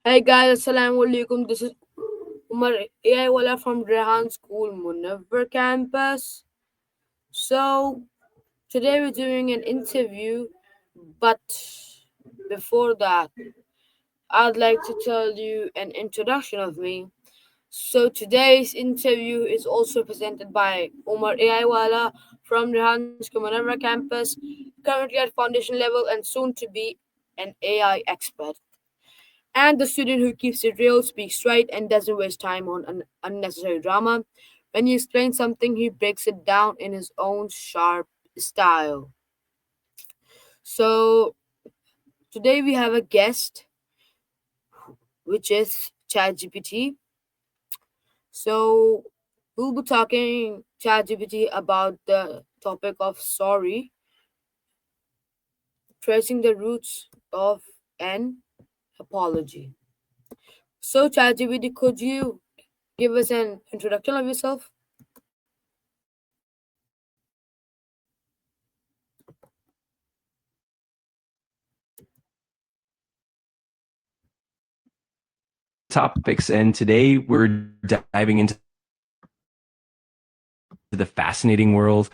Hey guys, Assalamu alaikum. This is Umer AI Wala from Rehan School, Munawwar campus. So today we're doing an interview, but before that, I'd like to tell you an introduction of me. So today's interview is also presented by Umar AI Wala from Rehan School, Munawwar campus, currently at foundation level and soon to be an AI expert. And the student who keeps it real, speaks straight, and doesn't waste time on unnecessary drama. When he explains something, he breaks it down in his own sharp style. So, today we have a guest, which is ChatGPT. So, we'll be talking ChatGPT about the topic of sorry, tracing the roots of an apology. So, ChatGPT, could you give us an introduction of yourself? Topics, and today we're diving into the fascinating world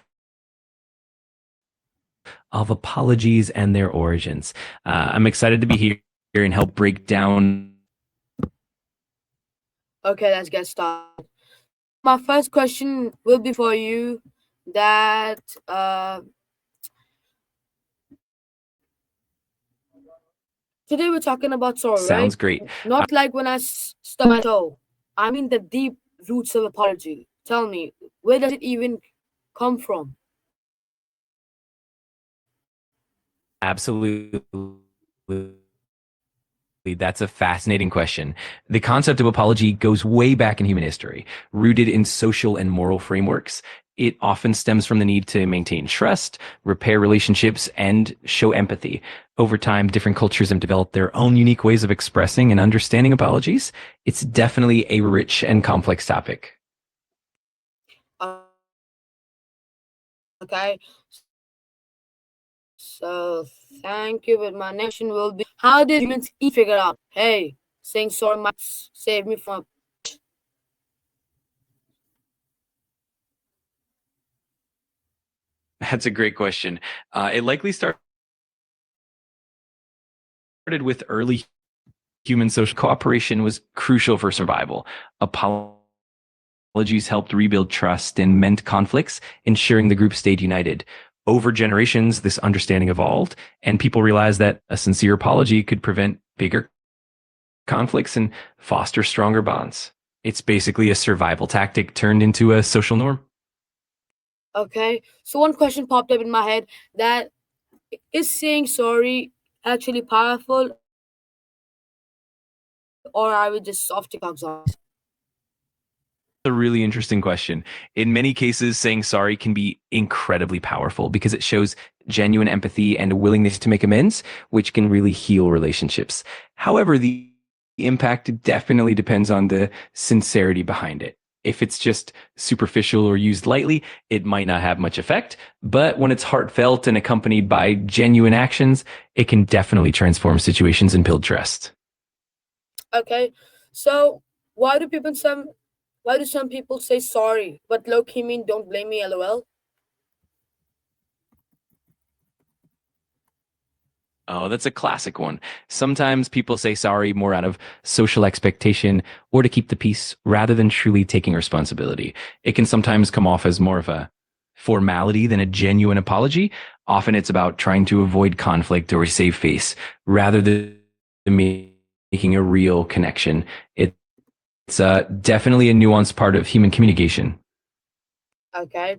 of apologies and their origins. I'm excited to be here and help break down. Okay, let's get started. So my first question will be for you that today we're talking about sorrow, right? Sounds great. Not like when I stub my toe. I mean the deep roots of apology. Tell me, where does it even come from? Absolutely. That's a fascinating question. The concept of apology goes way back in human history, rooted in social and moral frameworks. It often stems from the need to maintain trust, repair relationships, and show empathy. Over time, different cultures have developed their own unique ways of expressing and understanding apologies. It's definitely a rich and complex topic. Okay, so thank you. But my next question will be, how did humans figure out, hey, saying sorry might save me from. That's a great question. It likely started with early human social cooperation was crucial for survival. Apologies helped rebuild trust and mend conflicts, ensuring the group stayed united. Over generations, this understanding evolved, and people realized that a sincere apology could prevent bigger conflicts and foster stronger bonds. It's basically a survival tactic turned into a social norm. Okay, so one question popped up in my head, that is saying sorry actually powerful, or are we just soft TikToks on it? A really interesting question. In many cases, saying sorry can be incredibly powerful because it shows genuine empathy and a willingness to make amends, which can really heal relationships. However, the impact definitely depends on the sincerity behind it. If it's just superficial or used lightly, it might not have much effect. But when it's heartfelt and accompanied by genuine actions, it can definitely transform situations and build trust. Okay, so why do people some why do some people say sorry but low key mean don't blame me, lol? Oh, that's a classic one. Sometimes people say sorry more out of social expectation or to keep the peace rather than truly taking responsibility. It can sometimes come off as more of a formality than a genuine apology. Often it's about trying to avoid conflict or save face rather than making a real connection. It's definitely a nuanced part of human communication. Okay,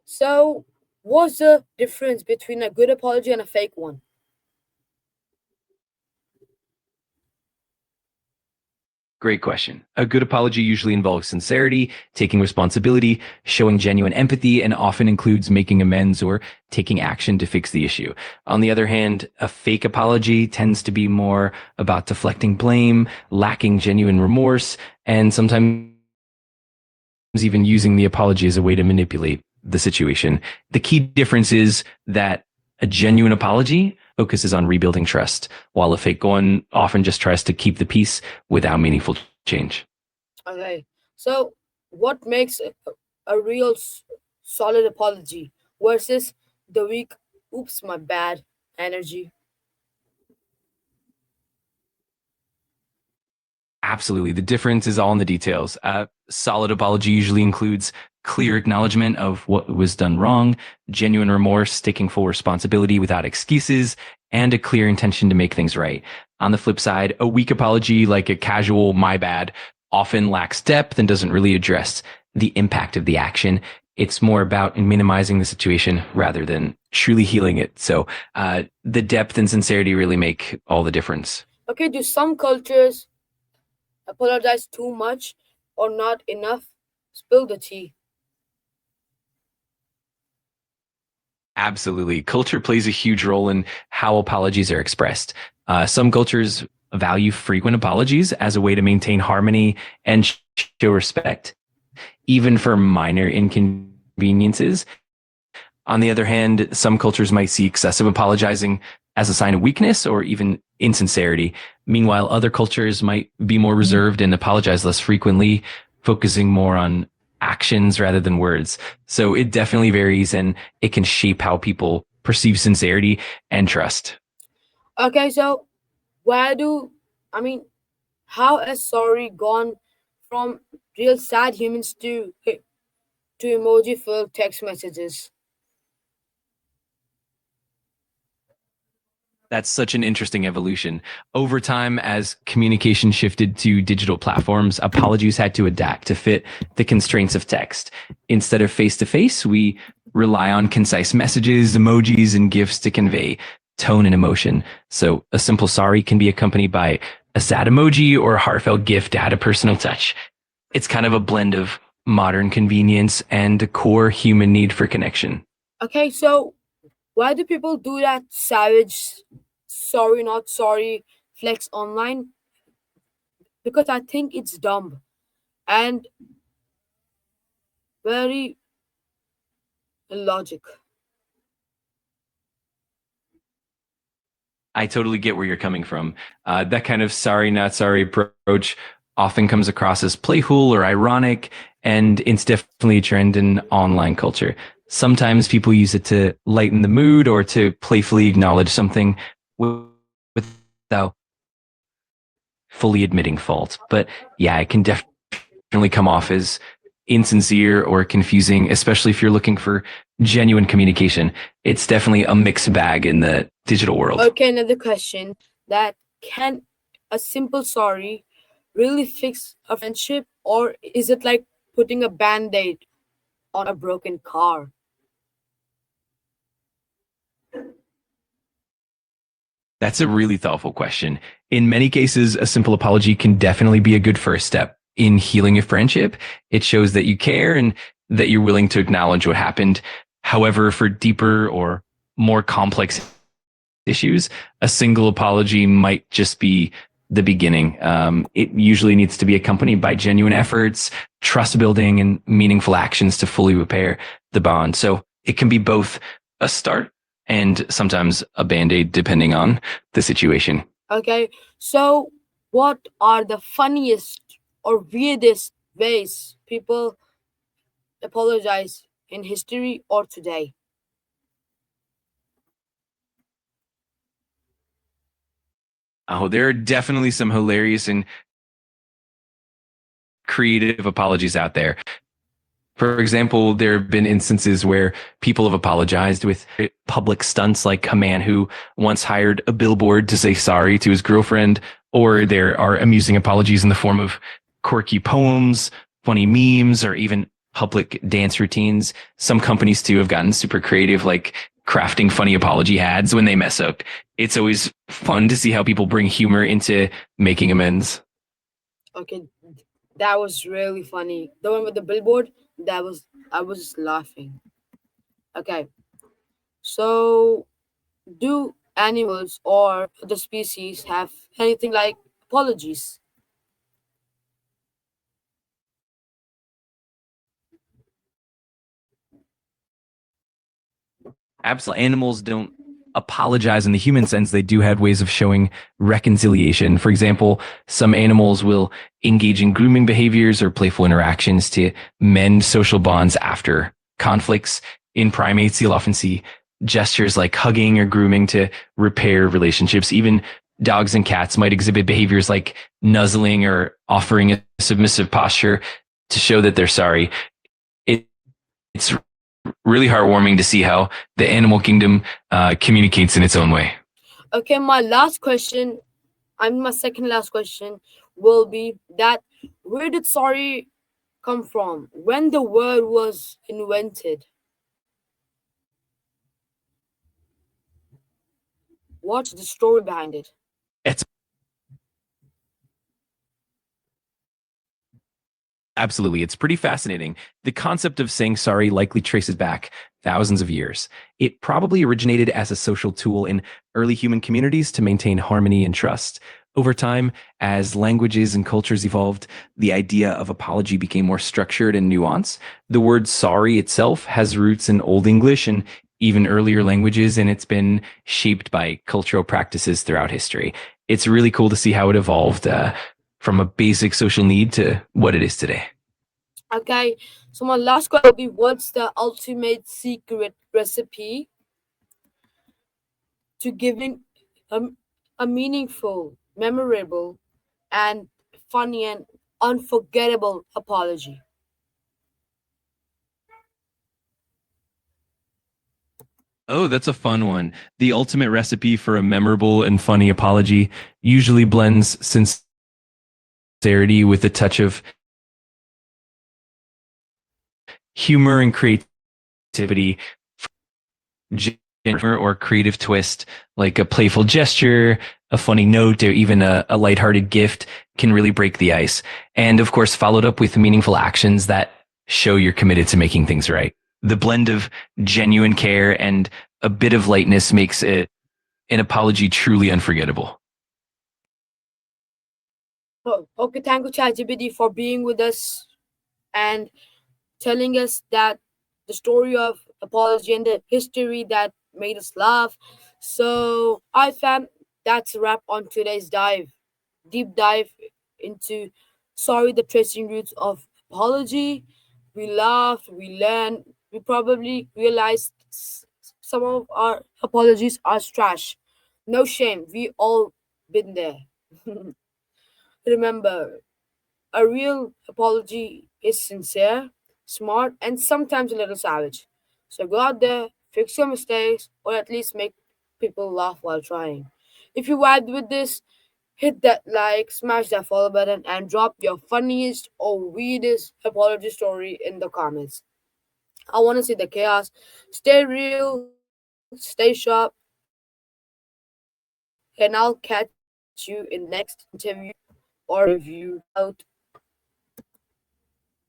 so what's the difference between a good apology and a fake one? Great question. A good apology usually involves sincerity, taking responsibility, showing genuine empathy, and often includes making amends or taking action to fix the issue. On the other hand, a fake apology tends to be more about deflecting blame, lacking genuine remorse, and sometimes even using the apology as a way to manipulate the situation. The key difference is that a genuine apology focuses on rebuilding trust, while a fake one often just tries to keep the peace without meaningful change. Okay. So, what makes a real solid apology versus the weak, oops, my bad energy? Absolutely. The difference is all in the details. Solid apology usually includes clear acknowledgement of what was done wrong, genuine remorse, taking full responsibility without excuses, and a clear intention to make things right. On the flip side, a weak apology, like a casual my bad, often lacks depth and doesn't really address the impact of the action. It's more about minimizing the situation rather than truly healing it. So the depth and sincerity really make all the difference. Okay, do some cultures apologize too much or not enough? Spill the tea. Absolutely. Culture plays a huge role in how apologies are expressed. Some cultures value frequent apologies as a way to maintain harmony and show respect, even for minor inconveniences. On the other hand, some cultures might see excessive apologizing as a sign of weakness or even insincerity. Meanwhile, other cultures might be more reserved and apologize less frequently, focusing more on actions rather than words. So it definitely varies and it can shape how people perceive sincerity and trust. Okay, so where do I mean how has sorry gone from real sad humans to emoji filled text messages? That's such an interesting evolution. Over time, as communication shifted to digital platforms, apologies had to adapt to fit the constraints of text. Instead of face to face, we rely on concise messages, emojis, and GIFs to convey tone and emotion. So a simple sorry can be accompanied by a sad emoji or a heartfelt GIF to add a personal touch. It's kind of a blend of modern convenience and a core human need for connection. Okay, so why do people do that savage sorry not sorry flex online? Because I think it's dumb and very illogic. I totally get where you're coming from. That kind of sorry, not sorry approach often comes across as playful or ironic, and it's definitely a trend in online culture. Sometimes people use it to lighten the mood or to playfully acknowledge something without fully admitting fault. But yeah, it can definitely come off as insincere or confusing, especially if you're looking for genuine communication. It's definitely a mixed bag in the digital world. Okay, another question that can a simple sorry really fix a friendship, or is it like putting a band aid on a broken car? That's a really thoughtful question. In many cases, a simple apology can definitely be a good first step in healing a friendship. It shows that you care and that you're willing to acknowledge what happened. However, for deeper or more complex issues, a single apology might just be the beginning. It usually needs to be accompanied by genuine efforts, trust building, and meaningful actions to fully repair the bond. So it can be both a start and sometimes a band aid, depending on the situation. Okay, so what are the funniest or weirdest ways people apologize in history or today? Oh, there are definitely some hilarious and creative apologies out there. For example, there have been instances where people have apologized with public stunts, like a man who once hired a billboard to say sorry to his girlfriend, or there are amusing apologies in the form of quirky poems, funny memes, or even public dance routines. Some companies too have gotten super creative, like crafting funny apology ads when they mess up. It's always fun to see how people bring humor into making amends. Okay, that was really funny. The one with the billboard, that was I was just laughing. Okay, so do animals or the species have anything like apologies? Absolutely. Animals don't apologize in the human sense, they do have ways of showing reconciliation. For example, some animals will engage in grooming behaviors or playful interactions to mend social bonds after conflicts. In primates, you'll often see gestures like hugging or grooming to repair relationships. Even dogs and cats might exhibit behaviors like nuzzling or offering a submissive posture to show that they're sorry. It's really heartwarming to see how the animal kingdom communicates in its own way. Okay, my second last question will be that where did sorry come from? When the word was invented, what's the story behind it? It's Absolutely. It's pretty fascinating. The concept of saying sorry likely traces back thousands of years. It probably originated as a social tool in early human communities to maintain harmony and trust. Over time, as languages and cultures evolved, the idea of apology became more structured and nuanced. The word sorry itself has roots in Old English and even earlier languages, and it's been shaped by cultural practices throughout history. It's really cool to see how it evolved from a basic social need to what it is today. Okay, so my last question will be what's the ultimate secret recipe to giving a, a meaningful, memorable, and funny and unforgettable apology? Oh, that's a fun one. The ultimate recipe for a memorable and funny apology usually blends sincerity with a touch of humor and creativity, or creative twist, like a playful gesture, a funny note, or even a lighthearted gift can really break the ice. And of course, followed up with meaningful actions that show you're committed to making things right. The blend of genuine care and a bit of lightness makes an apology truly unforgettable. Oh, okay, thank you, ChatGPT, for being with us and telling us that the story of apology and the history that made us laugh. So, I fam, that's a wrap on today's deep dive into sorry the tracing roots of apology. We laughed, we learned, we probably realized some of our apologies are trash. No shame, we all been there. Remember, a real apology is sincere, smart, and sometimes a little savage. So go out there, fix your mistakes, or at least make people laugh while trying. If you vibed with this, hit that like, smash that follow button, and drop your funniest or weirdest apology story in the comments. I want to see the chaos. Stay real, stay sharp, and I'll catch you in the next interview or review. Peace out.